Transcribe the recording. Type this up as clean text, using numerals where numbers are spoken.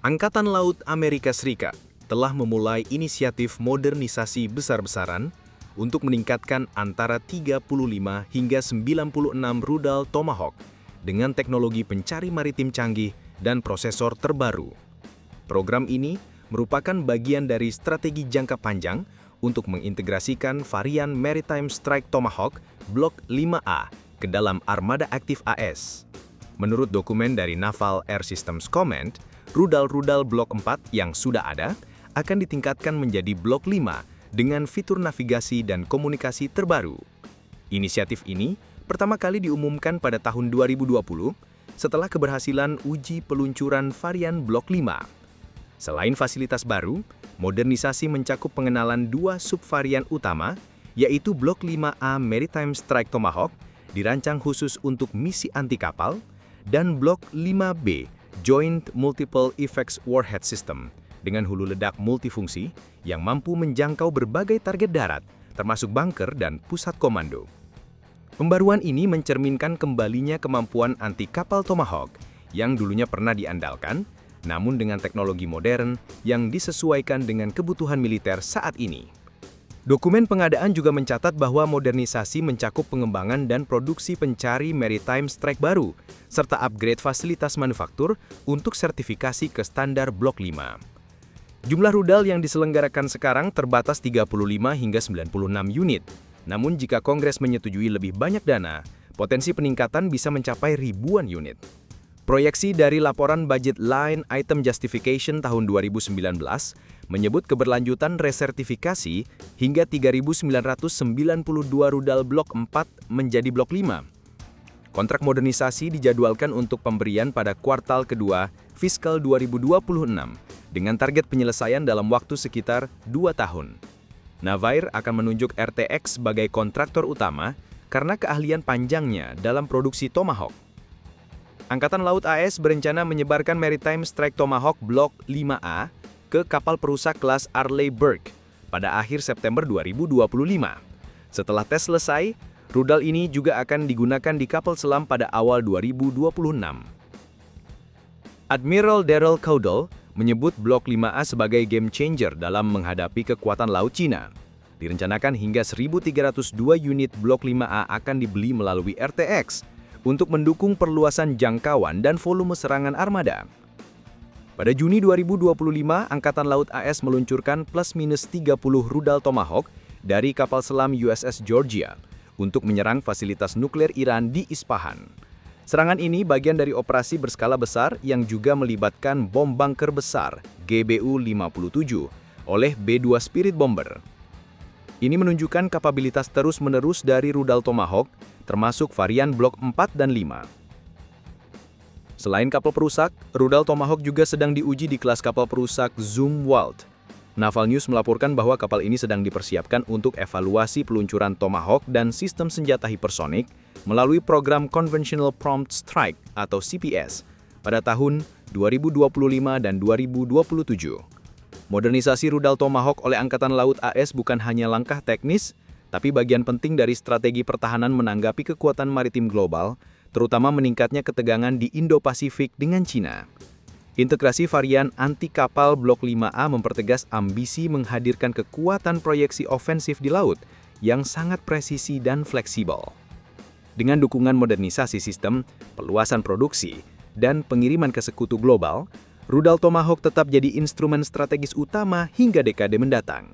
Angkatan Laut Amerika Serikat telah memulai inisiatif modernisasi besar-besaran untuk meningkatkan antara 35 hingga 96 rudal Tomahawk dengan teknologi pencari maritim canggih dan prosesor terbaru. Program ini merupakan bagian dari strategi jangka panjang untuk mengintegrasikan varian Maritime Strike Tomahawk Block 5A ke dalam armada aktif AS. Menurut dokumen dari Naval Air Systems Command, rudal-rudal Blok 4 yang sudah ada akan ditingkatkan menjadi Blok 5 dengan fitur navigasi dan komunikasi terbaru. Inisiatif ini pertama kali diumumkan pada tahun 2020 setelah keberhasilan uji peluncuran varian Blok 5. Selain fasilitas baru, modernisasi mencakup pengenalan dua subvarian utama, yaitu Blok 5A Maritime Strike Tomahawk dirancang khusus untuk misi anti kapal, dan Blok 5B Joint Multiple Effects Warhead System dengan hulu ledak multifungsi yang mampu menjangkau berbagai target darat, termasuk bunker dan pusat komando. Pembaruan ini mencerminkan kembalinya kemampuan anti kapal Tomahawk yang dulunya pernah diandalkan, namun dengan teknologi modern yang disesuaikan dengan kebutuhan militer saat ini. Dokumen pengadaan juga mencatat bahwa modernisasi mencakup pengembangan dan produksi pencari maritime strike baru, serta upgrade fasilitas manufaktur untuk sertifikasi ke standar Blok 5. Jumlah rudal yang diselenggarakan sekarang terbatas 35 hingga 96 unit. Namun jika Kongres menyetujui lebih banyak dana, potensi peningkatan bisa mencapai ribuan unit. Proyeksi dari laporan budget line item justification tahun 2019 menyebut keberlanjutan resertifikasi hingga 3.992 rudal Blok 4 menjadi Blok 5. Kontrak modernisasi dijadwalkan untuk pemberian pada kuartal kedua fiskal 2026 dengan target penyelesaian dalam waktu sekitar 2 tahun. Navair akan menunjuk RTX sebagai kontraktor utama karena keahlian panjangnya dalam produksi Tomahawk. Angkatan Laut AS berencana menyebarkan Maritime Strike Tomahawk Block 5A ke kapal perusak kelas Arleigh Burke pada akhir September 2025. Setelah tes selesai, rudal ini juga akan digunakan di kapal selam pada awal 2026. Admiral Daryl Caudle menyebut Blok 5A sebagai game changer dalam menghadapi kekuatan laut Cina. Direncanakan hingga 1.302 unit Blok 5A akan dibeli melalui RTX untuk mendukung perluasan jangkauan dan volume serangan armada. Pada Juni 2025, Angkatan Laut AS meluncurkan plus-minus 30 rudal Tomahawk dari kapal selam USS Georgia untuk menyerang fasilitas nuklir Iran di Isfahan. Serangan ini bagian dari operasi berskala besar yang juga melibatkan bom bunker besar GBU-57 oleh B-2 Spirit Bomber. Ini menunjukkan kapabilitas terus-menerus dari rudal Tomahawk, termasuk varian Blok 4 dan 5. Selain kapal perusak, rudal Tomahawk juga sedang diuji di kelas kapal perusak Zumwalt. Naval News melaporkan bahwa kapal ini sedang dipersiapkan untuk evaluasi peluncuran Tomahawk dan sistem senjata hipersonik melalui program Conventional Prompt Strike atau CPS pada tahun 2025 dan 2027. Modernisasi rudal Tomahawk oleh Angkatan Laut AS bukan hanya langkah teknis, tapi bagian penting dari strategi pertahanan menanggapi kekuatan maritim global, terutama meningkatnya ketegangan di Indo-Pasifik dengan Cina. Integrasi varian anti-kapal Blok 5A mempertegas ambisi menghadirkan kekuatan proyeksi ofensif di laut yang sangat presisi dan fleksibel. Dengan dukungan modernisasi sistem, peluasan produksi, dan pengiriman ke sekutu global, rudal Tomahawk tetap jadi instrumen strategis utama hingga dekade mendatang.